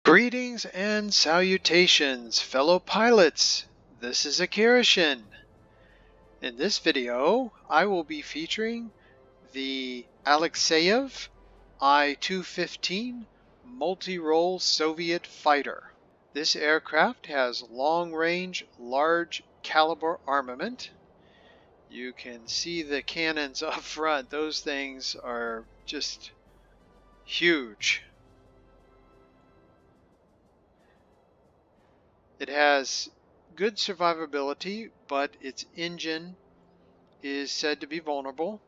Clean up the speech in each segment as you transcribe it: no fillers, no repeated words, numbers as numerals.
Greetings and salutations, fellow pilots. This is Akirishin. In this video, I will be featuring the Alekseyev I-215 multi-role Soviet fighter. This aircraft has long-range, large-caliber armament. You can see the cannons up front. Those things are just huge. It has good survivability, but its engine is said to be vulnerable.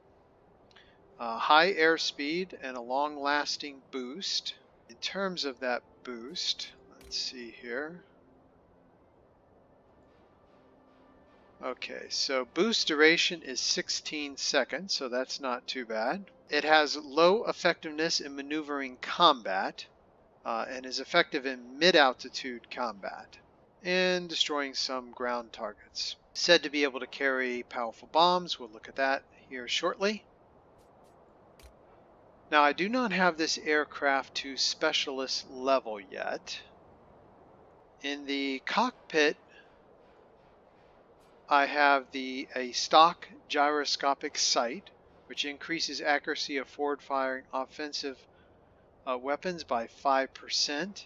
High airspeed and a long-lasting boost. In terms of that boost, let's see here. Okay, so boost duration is 16 seconds, so that's not too bad. It has low effectiveness in maneuvering combat and is effective in mid-altitude combat and destroying some ground targets. Said to be able to carry powerful bombs. We'll look at that here shortly. Now, I do not have this aircraft to specialist level yet. In the cockpit, I have a stock gyroscopic sight, which increases accuracy of forward-firing offensive weapons by 5%.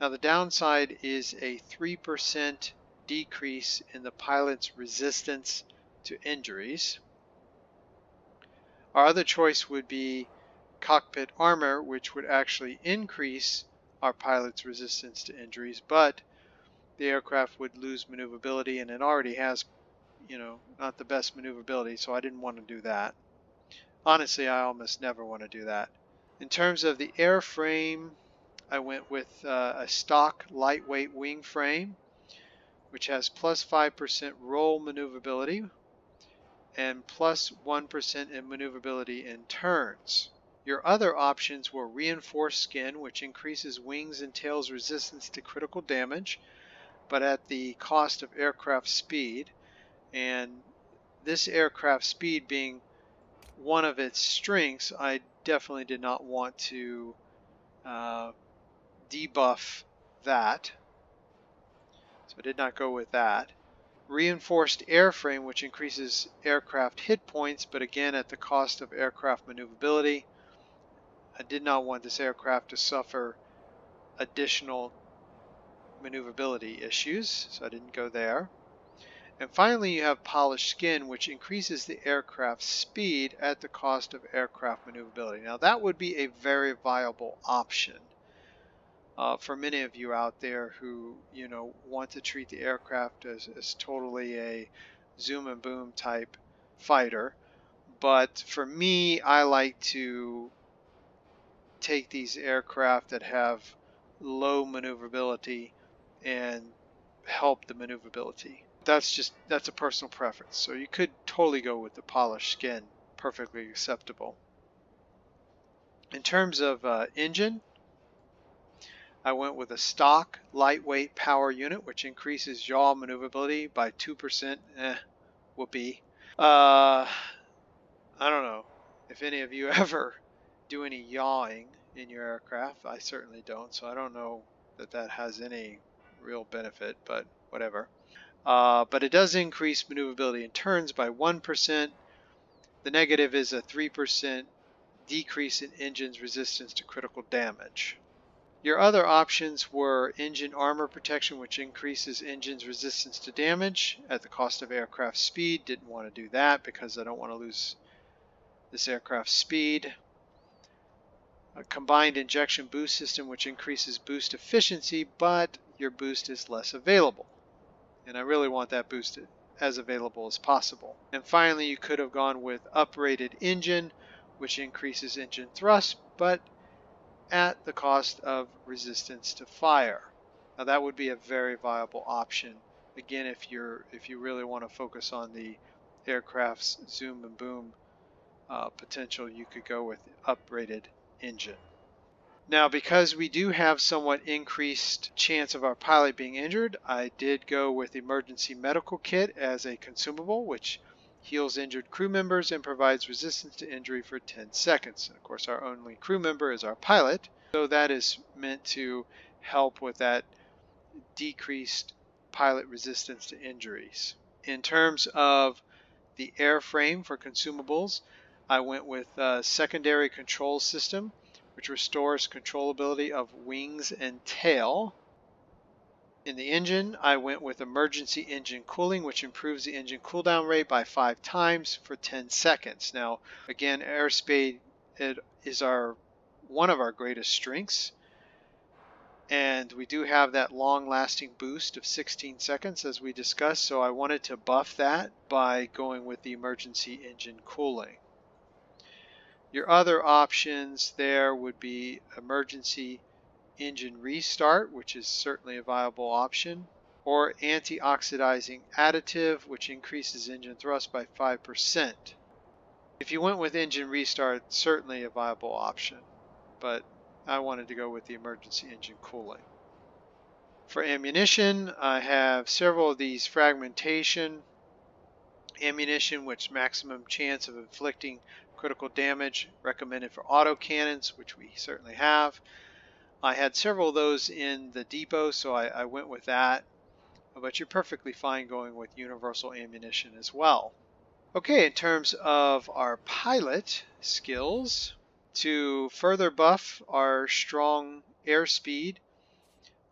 Now, the downside is a 3% decrease in the pilot's resistance to injuries. Our other choice would be cockpit armor, which would actually increase our pilot's resistance to injuries, but the aircraft would lose maneuverability, and it already has, not the best maneuverability, so I didn't want to do that. Honestly, I almost never want to do that. In terms of the airframe, I went with a stock lightweight wing frame, which has plus 5% roll maneuverability and plus 1% in maneuverability in turns. Your other options were reinforced skin, which increases wings and tails resistance to critical damage, but at the cost of aircraft speed. And this aircraft speed being one of its strengths, I definitely did not want to debuff that, so I did not go with that. Reinforced airframe, which increases aircraft hit points, but again at the cost of aircraft maneuverability. I did not want this aircraft to suffer additional maneuverability issues, so I didn't go there. And finally, you have polished skin, which increases the aircraft speed at the cost of aircraft maneuverability. Now, that would be a very viable option for many of you out there who, want to treat the aircraft as totally a zoom and boom type fighter. But for me, I like to take these aircraft that have low maneuverability and help the maneuverability. That's a personal preference. So you could totally go with the polished skin, perfectly acceptable. In terms of engine, I went with a stock lightweight power unit, which increases yaw maneuverability by 2%. Whoopee. I don't know if any of you ever do any yawing in your aircraft. I certainly don't, so I don't know that has any real benefit, but whatever. But it does increase maneuverability in turns by 1%. The negative is a 3% decrease in engine's resistance to critical damage. Your other options were engine armor protection, which increases engine's resistance to damage at the cost of aircraft speed. Didn't want to do that because I don't want to lose this aircraft's speed. A combined injection boost system, which increases boost efficiency, but your boost is less available. And I really want that boost as available as possible. And finally, you could have gone with uprated engine, which increases engine thrust, but at the cost of resistance to fire. Now that would be a very viable option. Again, if you really want to focus on the aircraft's zoom and boom potential, you could go with uprated engine. Now, because we do have somewhat increased chance of our pilot being injured, I did go with emergency medical kit as a consumable, which heals injured crew members and provides resistance to injury for 10 seconds. And of course, our only crew member is our pilot, so that is meant to help with that decreased pilot resistance to injuries. In terms of the airframe for consumables, I went with a secondary control system, which restores controllability of wings and tail. In the engine, I went with emergency engine cooling, which improves the engine cooldown rate by 5 times for 10 seconds. Now, again, airspeed is one of our greatest strengths, and we do have that long-lasting boost of 16 seconds, as we discussed, so I wanted to buff that by going with the emergency engine cooling. Your other options there would be emergency engine restart, which is certainly a viable option, or anti-oxidizing additive, which increases engine thrust by 5%. If you went with engine restart, certainly a viable option, but I wanted to go with the emergency engine cooling. For ammunition, I have several of these fragmentation ammunition, which maximum chance of inflicting critical damage, recommended for autocannons, which we certainly have. I had several of those in the depot, so I went with that, but you're perfectly fine going with universal ammunition as well. Okay, in terms of our pilot skills, to further buff our strong airspeed,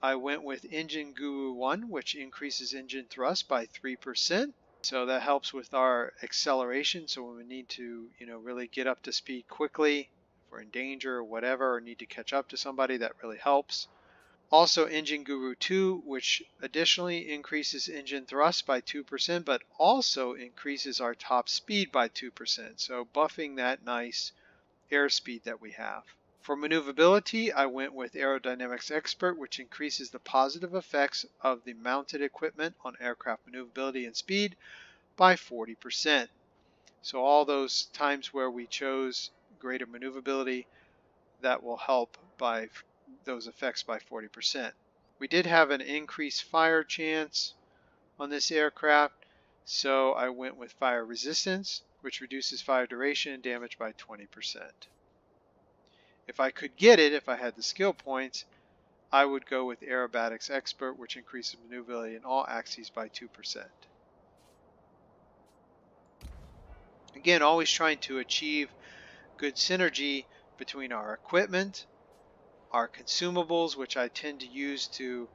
I went with Engine Guru 1, which increases engine thrust by 3%. So that helps with our acceleration. So when we need to, really get up to speed quickly, if we're in danger or whatever, or need to catch up to somebody, that really helps. Also Engine Guru 2, which additionally increases engine thrust by 2%, but also increases our top speed by 2%. So buffing that nice airspeed that we have. For maneuverability, I went with Aerodynamics Expert, which increases the positive effects of the mounted equipment on aircraft maneuverability and speed by 40%. So all those times where we chose greater maneuverability, that will help by those effects by 40%. We did have an increased fire chance on this aircraft, so I went with fire resistance, which reduces fire duration and damage by 20%. If I could get it, if I had the skill points, I would go with Aerobatics Expert, which increases maneuverability in all axes by 2%. Again, always trying to achieve good synergy between our equipment, our consumables, which I tend to use to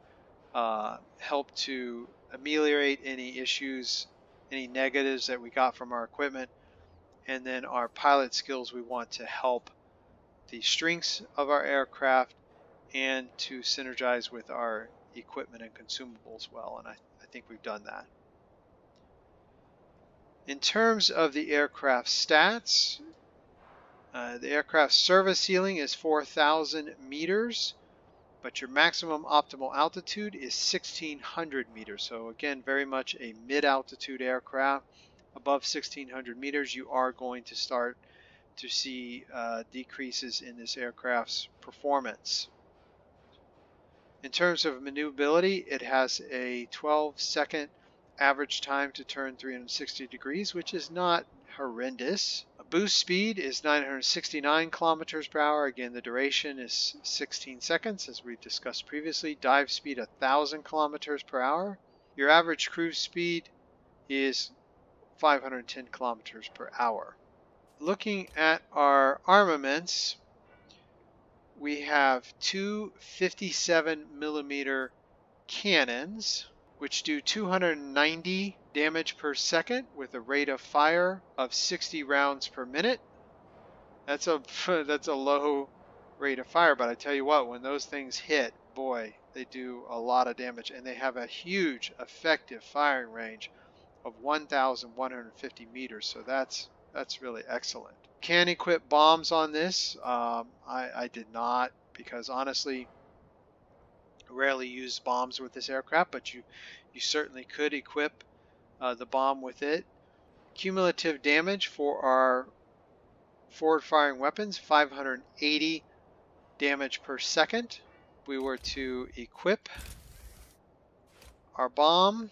help to ameliorate any issues, any negatives that we got from our equipment, and then our pilot skills. We want to help the strengths of our aircraft and to synergize with our equipment and consumables well, and I think we've done that. In terms of the aircraft stats, the aircraft service ceiling is 4,000 meters, but your maximum optimal altitude is 1,600 meters. So again, very much a mid-altitude aircraft. Above 1,600 meters, you are going to start to see decreases in this aircraft's performance. In terms of maneuverability, it has a 12-second average time to turn 360 degrees, which is not horrendous. A boost speed is 969 kilometers per hour. Again, the duration is 16 seconds, as we discussed previously. Dive speed 1,000 kilometers per hour. Your average cruise speed is 510 kilometers per hour. Looking at our armaments, we have two 57 millimeter cannons, which do 290 damage per second with a rate of fire of 60 rounds per minute. That's a low rate of fire, but I tell you what, when those things hit, boy, they do a lot of damage, and they have a huge effective firing range of 1,150 meters. So that's really excellent. Can equip bombs on this. I did not, because honestly, rarely use bombs with this aircraft, but you certainly could equip the bomb with it. Cumulative damage for our forward firing weapons, 580 damage per second. If we were to equip our bomb,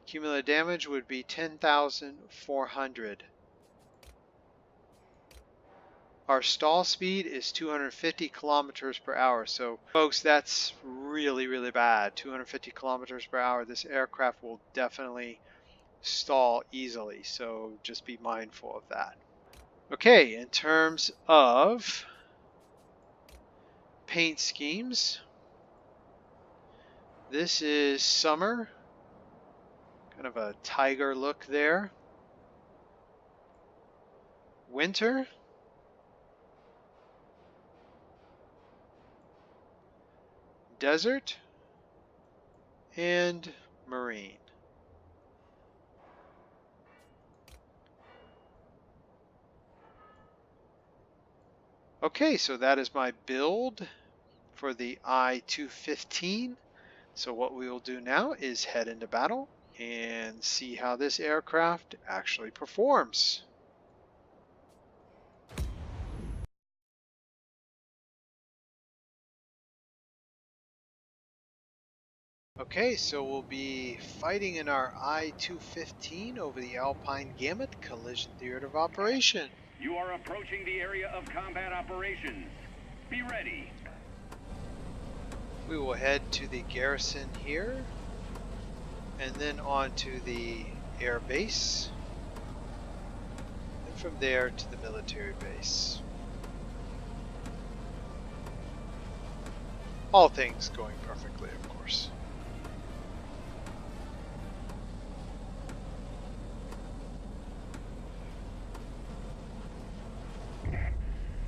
cumulative damage would be 10,400. Our stall speed is 250 kilometers per hour. So folks, that's really, really bad. 250 kilometers per hour. This aircraft will definitely stall easily. So just be mindful of that. Okay, in terms of paint schemes, this is summer. Kind of a tiger look there. Winter. Desert. And marine. Okay, so that is my build for the I-215. So what we will do now is head into battle and see how this aircraft actually performs. Okay, so we'll be fighting in our I-215 over the Alpine Gamut Collision Theater of Operation. You are approaching the area of combat operations. Be ready. We will head to the garrison here, and then on to the air base, and from there to the military base. All things going perfectly, of course.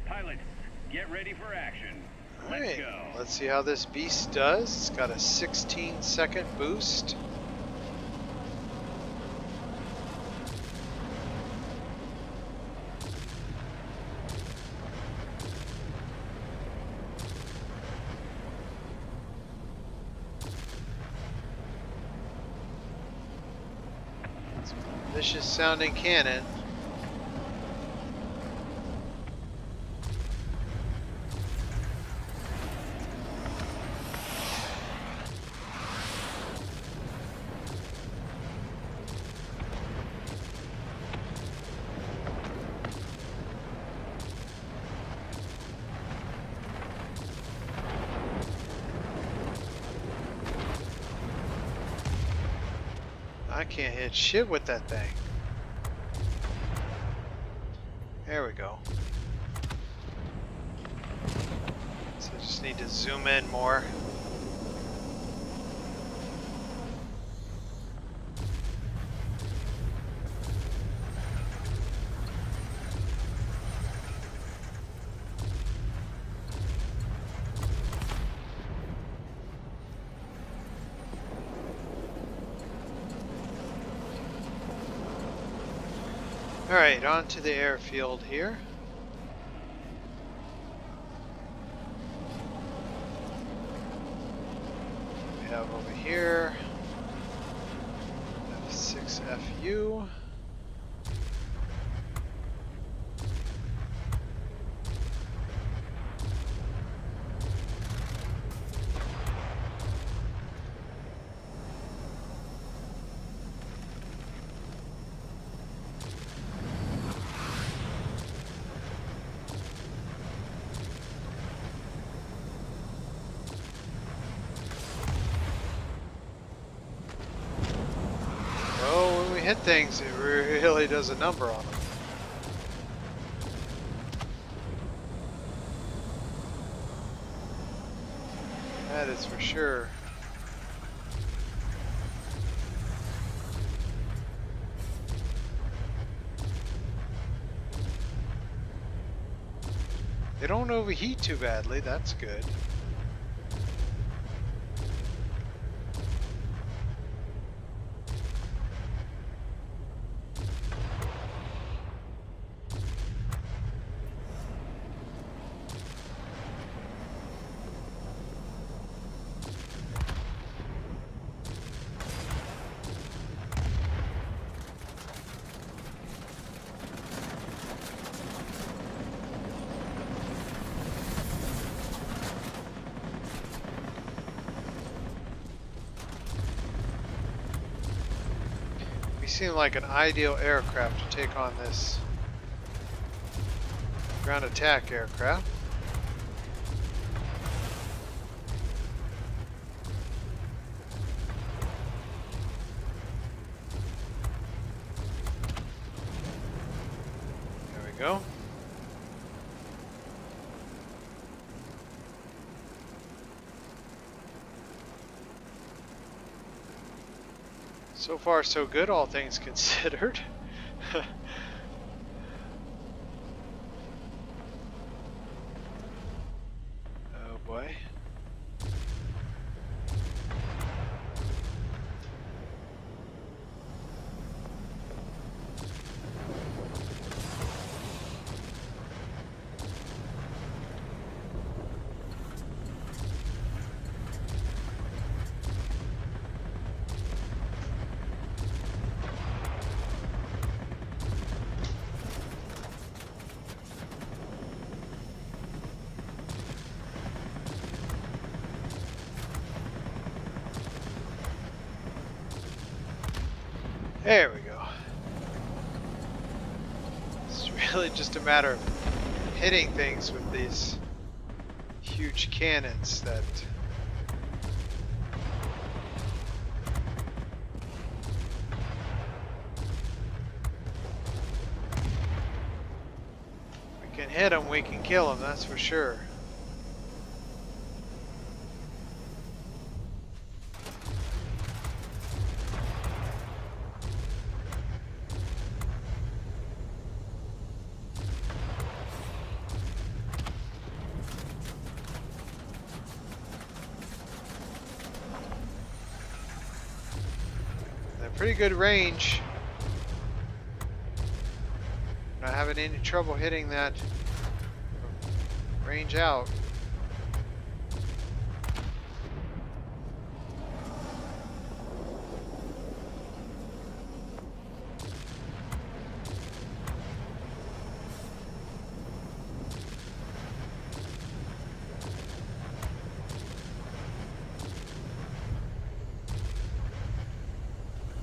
Pilots, get ready for action. Alright, let's see how this beast does. It's got a 16-second boost. It's a vicious sounding cannon. I can't hit shit with that thing. There we go. So I just need to zoom in more. Alright, on to the airfield here. We have over here F6FU. Hit things, it really does a number on them. That is for sure. They don't overheat too badly, that's good. Seem like an ideal aircraft to take on this Ground attack aircraft. There we go. So far, so good, all things considered. Oh boy. There we go. It's really just a matter of hitting things with these huge cannons that we can hit them, we can kill them, that's for sure. Pretty good range. Not having any trouble hitting that range out.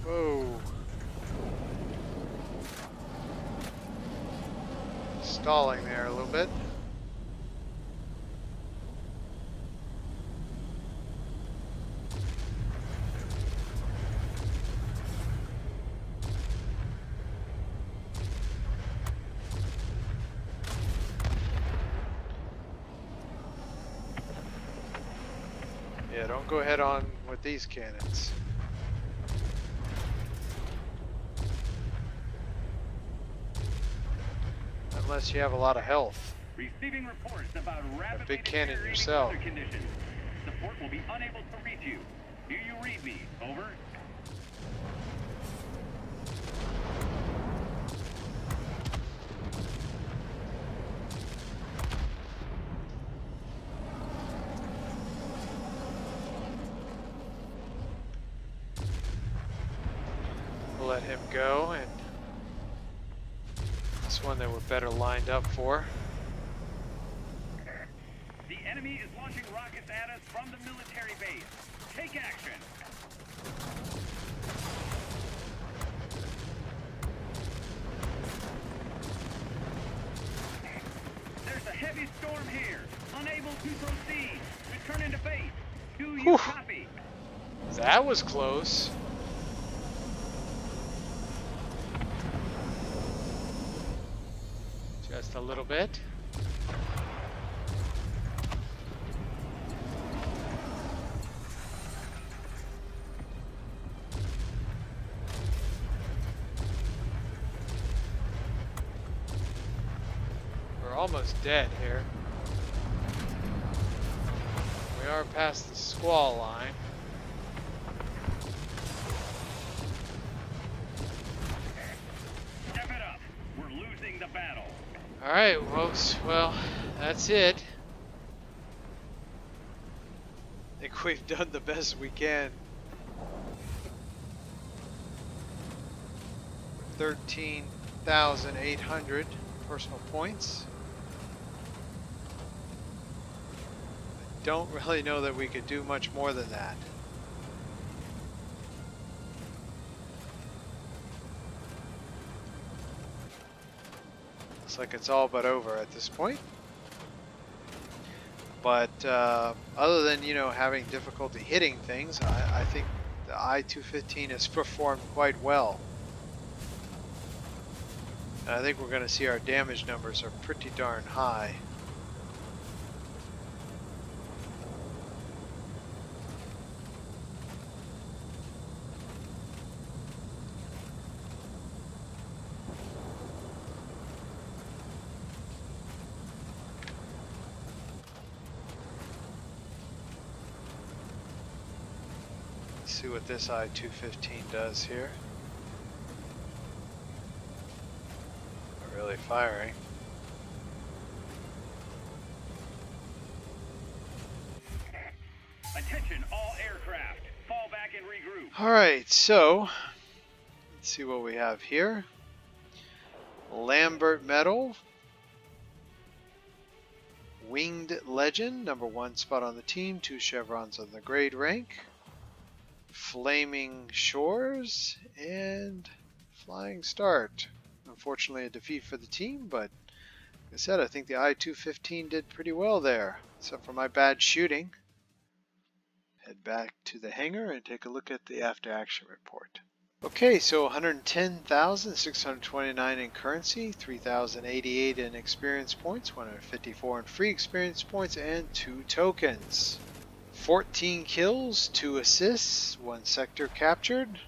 Whoa. Stalling there a little bit. Yeah, don't go head on with these cannons. Unless you have a lot of health. Receiving reports about rapidly A big cannon deteriorating yourself. weather conditions. Support will be unable to reach you. Do you read me? Over. We'll let him go, and this one that we're better lined up for. The enemy is launching rockets at us from the military base. Take action. There's a heavy storm here. Unable to proceed. Return into base. Do you Whew. copy? That was close. Just a little bit. We're almost dead here. We are past the squall line. Step it up. We're losing the battle. Alright, folks, well, that's it. I think we've done the best we can. 13,800 personal points. I don't really know that we could do much more than that. Looks like it's all but over at this point. But other than, you know, having difficulty hitting things, I think the I-215 has performed quite well. And I think we're going to see our damage numbers are pretty darn high. See what this I-215 does here. Not really firing. Attention all aircraft. Fall back and regroup. Alright, so let's see what we have here. Lambert Medal. Winged Legend, #1 spot on the team, 2 chevrons on the grade rank. Flaming Shores and Flying Start. Unfortunately a defeat for the team, but like I said, I think the I-215 did pretty well there, except for my bad shooting. Head back to the hangar and take a look at the after action report. Okay, so 110,629 in currency, 3,088 in experience points, 154 in free experience points, and 2 tokens. 14 kills, 2 assists, 1 sector captured.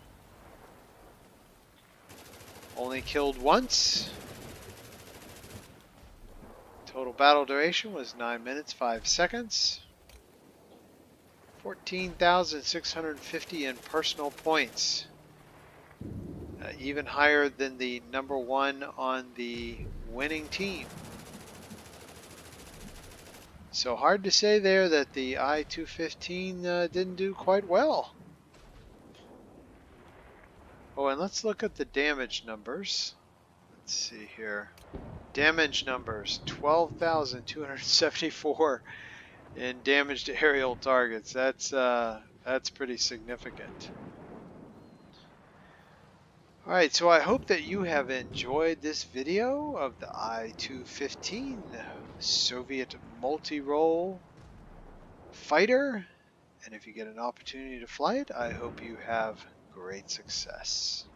Only killed once. Total battle duration was 9 minutes, 5 seconds. 14,650 in personal points. Even higher than the #1 on the winning team. So hard to say there that the I-215 didn't do quite well. Oh, and let's look at the damage numbers. Let's see here. Damage numbers, 12,274 in damage to aerial targets. That's pretty significant. Alright, so I hope that you have enjoyed this video of the I-215 Soviet multi-role fighter. And if you get an opportunity to fly it, I hope you have great success.